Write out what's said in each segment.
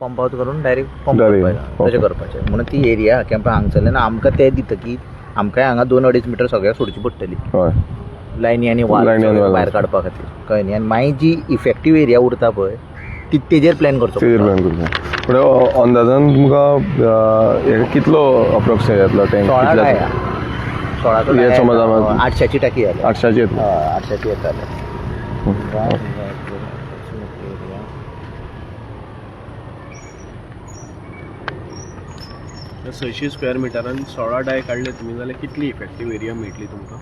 Pump out करून direct pump करपाचें तशें करपाचें म्हणून ती एरिया कॅम्प हांगसरल्यान आमकां ते दिता की आमकां हांगा 2-2.5 मिटर सगळ्याक सोडची पडटली लायनी आनी वाल भायर काडपा खातीर कळ्ळें न्ही आनी मागीर जी इफेक्टीव एरिया उरता पळय ती तेजेर प्लॅन करचो पूण अंदाजान तुमकां कितलो अप्रोक्सिमेट येतलो टँक 16 समज 800ची टाकी जाली 800ची येतली 800ची येताले सयशीं स्क्वेअर मिटरान 16 डाय काडले तुमी जाल्यार कितली इफेक्टीव एरिया मेळटली तुमकां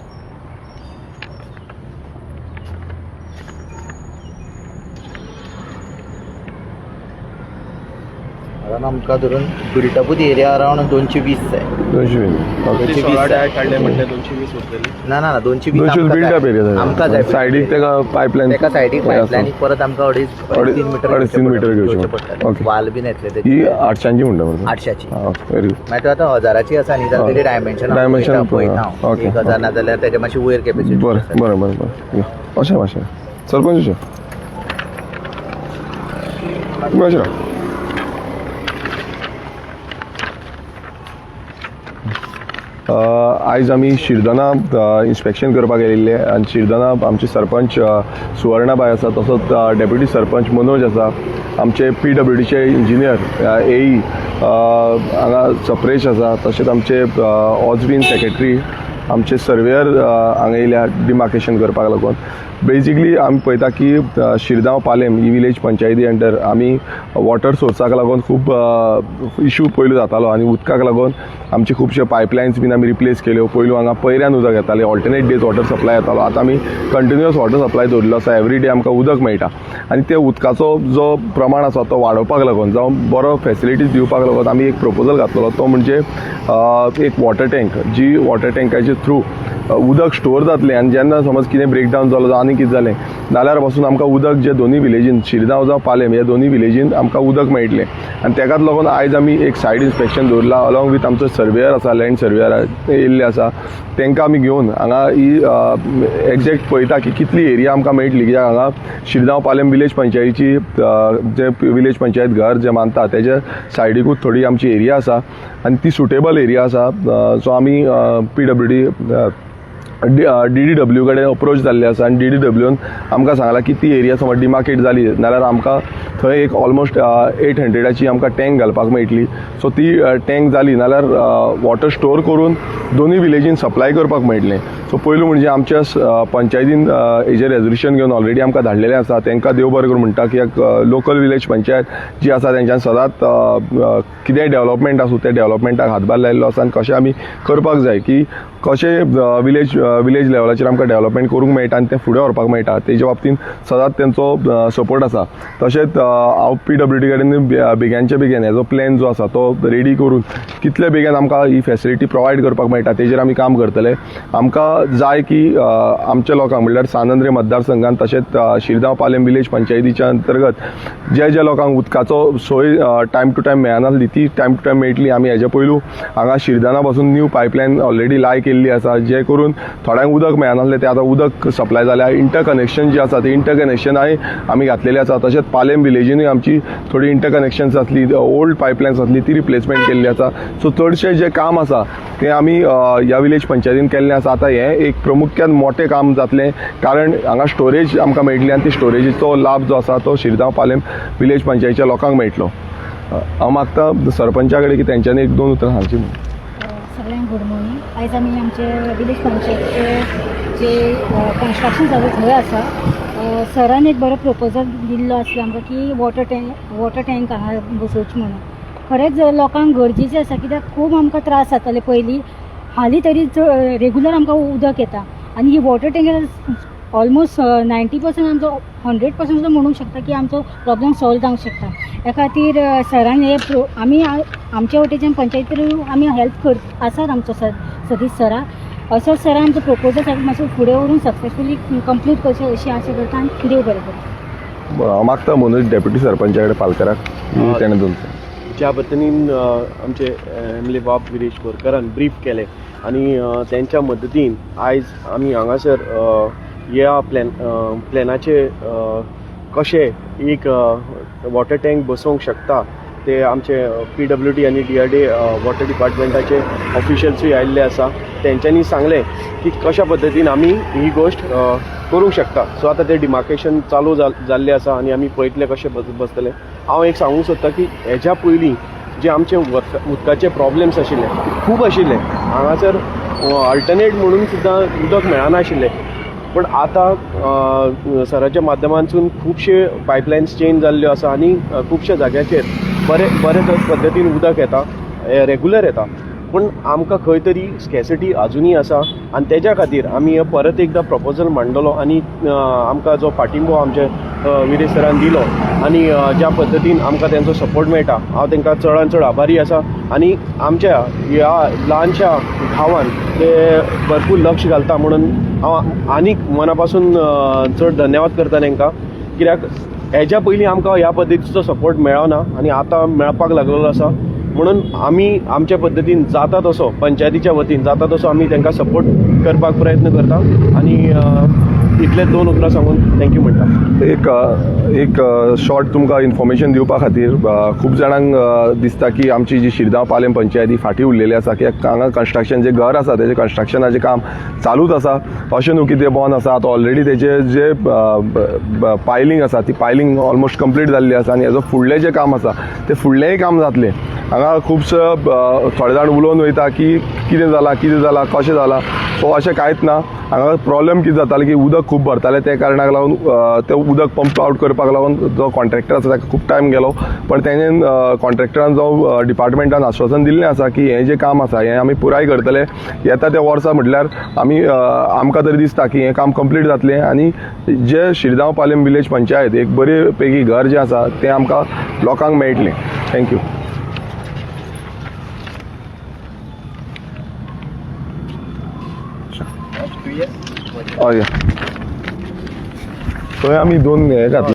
आमकां धरून बिल्टअपूच एरिया अरावंड 220 जाय 220 डाय काडले म्हणजे 220 उरतली ना 220 बिल्डअप एरिया आमकां जाय सायडीक तेका पायपलायन तेका सायडीक पायपलायनीक परत आमकां 2.5 मीटर घेवचे पडटले वाल बीन येतले ही 800ची म्हणटा 800ची वेरी मागीर आतां 1000ची आसा न्ही जाल्यार तेजे डायमेन्शन पळयता 1000 ना जाल्यार तेजे मातशी वयर कॅपेसिटी बरें अशें मातशें सरपंच अशें आयज आमी शिरदोना इन्स्पेक्शन करपाक गेल्ले आनी शिरदोना आमचे सरपंच सुवर्णाबाई आसा तसोच डेप्युटी सरपंच मनोज आसा आमचे PWDचे इंजिनियर AE हांगा सप्रेश आसा तशेंच आमचे ऑजबीन सेक्रेटरी आमचे सर्वेयर हांगा येयल्या डिमार्केशन करपाक लागून बेजिकली आमी पळयता की शिरगांव पालेम ही विलेज पंचायती अंडर आमी वॉटर सोर्साक लागून खूब इशू पयलू जातालो आनी उदकाक लागून आमचे खुबशे पायपलायन्स बीन आमी रिप्लेस केल्यो पयलू हांगा पयऱ्यान उदक येतालें ऑल्टरनेट डेज वॉटर सप्लाय येतालो आतां आमी कंटिन्युअस वॉटर सप्लाय दवरिल्लो आसा एवरी डे आमकां उदक मेळटा आनी ते उदकाचो जो प्रमाण आसा तो वाडोवपाक लागून जावं बरो फेसिलिटीज दिवपाक लागून आमी एक प्रपोजल घातलेलो तो म्हणजे एक वॉटर टँक जी वॉटर टँकाचे थ्रू उदक स्टोर जातलें आनी जेन्ना समज कितें ब्रेकडावन जालो जावं आनी कितें जालें जाल्यार पासून आमकां उदक जे दोनूय विलेजीन शिरगांव जावं पालेम ह्या दोनूय विलेजीन आमकां उदक मेळटलें आनी तेकाच लागून आयज आमी एक सायड इन्स्पेक्शन दवरला अलॉंग वीथ आमचो सर्वेयर आसा लँड सर्वेयर येयल्ले आसा तांकां आमी घेवन हांगा ही एग्जॅक्ट पळयता की कितली एरिया आमकां मेळटली कित्याक हांगा शिरगांव पालेम विलेज पंचायतीची जे विलेज पंचायत घर जे मानता तेजे सायडीकूच थोडी आमची एरिया आसा आनी ती सुटेबल एरिया आसा सो आमी PWD DDW कडेन अप्रोच जाल्ले आसा आनी DDWन आमकां सांगलां की ती एरिया समज डिमार्केट जाली जाल्यार आमकां थंय एक ऑलमोस्ट 800ची आमकां टँक घालपाक मेळटली सो ती टँक जाली जाल्यार वॉटर स्टोर करून दोनूय विलेजीन सप्लाय करपाक मेळटलें सो पयलू म्हणजे आमच्या पंचायतीन हेजेर रेजोल्युशन घेवन ऑलरेडी आमकां धाडलेलें आसा तांकां देव बरें करून म्हणटा की लोकल विलेज पंचायत जी आसा तेंच्यान सदांच कितेंय डेवलपमेंट आसूं त्या डेवलपमेंटाक हातभार लायिल्लो आसा आनी कशें आमी करपाक जाय की कशें विलेज लेवलाचेर आमकां डेवलपमेंट करूंक मेळटा आनी तें फुडें व्हरपाक मेळटा तेजे बाबतींत सदांच तेंचो सपोर्ट आसा तशेंच हांव PWD कडेन बेग्यानचे बेगीन हेजो प्लॅन जो आसा तो रेडी करून कितले बेगीन आमकां ही फेसिलिटी प्रोवायड करपाक मेळटा तेजेर आमी काम करतले आमकां जाय की आमच्या लोकांक म्हणल्यार सानंद्रे मतदारसंघात तशेंच शिरगांव पालेम विलेज पंचायतीच्या अंतर्गत जे लोकांक उदकाचो सोय टायम टू टायम मेळनासली ती टायम टू टायम मेळटली आमी हेजे पयलू हांगा शिरगांवा पासून न्यू पायपलायन ऑलरेडी लाय केल्ली आसा जे करून थोड्यांक उदक मेळनासलें तें आतां उदक सप्लाय जाल्या इंटरकनेक्शन जी आसा ती इंटरकनेक्शनाय आमी घातलेली आसा तशेंच पालेम विलेजीनूय आमची थोडी इंटरकनेक्शन्स आसली ओल्ड पायपलायन्स आसली ती रिप्लेसमेंट केल्ली आसा सो चडशें जें काम आसा तें आमी ह्या विलेज पंचायतीन केल्लें आसा आतां हें एक प्रमुख्यान मोठें काम जातलें कारण हांगा स्टोरेज आमकां मेळटली आनी ती स्टोरेजीचो लाभ जो आसा तो शिरगांव पालेम विलेज पंचायतीच्या लोकांक मेळटलो हांव मागता सरपंचा कडेन की तेंच्यांनी 1-2 उतरां सांगची सगळ्यांक गुड मॉर्निंग आयज आमी आमचे विलेज पंचायतीचे जे कन्स्ट्रक्शन जालें थंय आसा सरान एक बरो प्रपोजल दिल्लो आसलो आमकां की वॉटर टँक हांगा बसोवची म्हणून खरेंच लोकांक गरजेचें आसा कित्याक खूब आमकां त्रास जाताले पयलीं हालीं तरी रेगुलर आमकां उदक येता आनी ही वॉटर टँक ऑलमोस्ट 90% आमचो 100% म्हणूंक शकता की आमचो प्रॉब्लेम सॉल्व जावंक शकता ह्या खातीर सरान हे आमी आमच्या वटेच्यान पंचायतीर आमी हेल्प आसात आमचो सतीश सरा असो सरान आमचो प्रपोजल मातसो फुडें व्हरून सक्सेसफुली कंप्लीट करचें अशी आशा करता आनी देव बरें करता हांव मागता मनोज डेप्युटी सरपंचा कडेन पालकराक तेणें दोन ज्या पद्दतीन आमचे एमएलए बाब गिरीश बोरकारान ब्रीफ केलें आनी तेंच्या मदतीन आयज आमी हांगासर ह्या प्लॅनाचे कशें एक वॉटर टँक बसोवंक शकता ते आमचे PWD आनी DRD वॉटर डिपार्टमेंटाचे ऑफिशियल्सूय आयिल्ले आसा. तेंच्यांनी सांगलें की कशा पद्दतीन आमी ही गोश्ट करूंक शकता. सो आतां तें डिमार्केशन चालू जाल्लें आसा आनी आमी पळयतले कशें बसतले. हांव एक सांगूंक सोदतां की हेज्या पयलीं जे आमचे उदकाचे प्रॉब्लेम्स आशिल्ले खूब आशिल्ले. हांगासर अल्टरनेट म्हणून सुद्दां उदक मेळनाशिल्लें. पण आतां सराच्या माध्यमांतसून खुबशे पायपलायन्स चेंज जाल्ल्यो आसा आनी खुबश्या जाग्याचेर बरे पद्दतीन उदक येता, रेगुलर येता. पूण आमकां खंय तरी स्कॅसिटी आजुनूय आसा आनी तेज्या खातीर आमी परत एकदां प्रपोजल मांडलो आनी आमकां जो पाठिंबो आमचे विरेश सरान दिलो आनी ज्या पद्दतीन आमकां तेंचो सपोर्ट मेळटा हांव तांकां चडांत चड आभारी आसा. आनी आमच्या ह्या ल्हानशा गांवांत ते भरपूर लक्ष घालता म्हणून हांव आनीक मना पासून चड धन्यवाद करता तांकां. कित्याक हेज्या पयलीं आमकां ह्या पद्दतीचो सपोर्ट मेळना आनी आतां मेळपाक लागलेलो आसा. म्हणून आमी आमच्या पद्दतीन जाता तसो पंचायतीच्या वतीन जाता तसो आमी तांकां सपोर्ट करपाक प्रयत्न करता. आनी इतलेच 2 उतरां सांगून थँक्यू म्हणटा. एक शॉर्ट तुमकां इन्फॉर्मेशन दिवपा खातीर खूब जाणांक दिसता की आमची जी शिरगांव पालम पंचायत ही फाटीं उरलेली आसा. कित्याक हांगा कन्स्ट्रक्शन जे घर आसा तेजें कन्स्ट्रक्शनाचें काम चालूच आसा. अशें न्हू की तें बंद आसा. आतां ऑलरेडी तेजे जे पायलींग आसा ती पायलींग ऑलमोस्ट कंप्लीट जाल्ली आसा आनी हेजो फुडलें जें काम आसा तें फुडलेंय काम जातलें. हांगा खुबशे थोडे जाण उलोवन वयता की कितें जालां कशें जालां. सो अशें कांयच ना. हांगा प्रॉब्लेम कितें जातालें की उदक खूब भरतालें त्या कारणाक लागून तें उदक पंप आउट करपाक लागून जो कॉन्ट्रॅक्टर आसा ताका खूब टायम गेलो. पण तेणेन कॉन्ट्रॅक्टरान जो डिपार्टमेंटान आश्वासन दिल्लें आसा की हें जें काम आसा हें आमी पुराय करतले. येता त्या वर्सा म्हटल्यार आमकां तरी दिसता की हें काम कंप्लीट जातलें आनी जे शिरगांव पालम विलेज पंचायत एक बरे पैकी घर जें आसा तें आमकां लोकांक मेळटलें. थँक्यू. हय थंय आमी 2 हे घातले.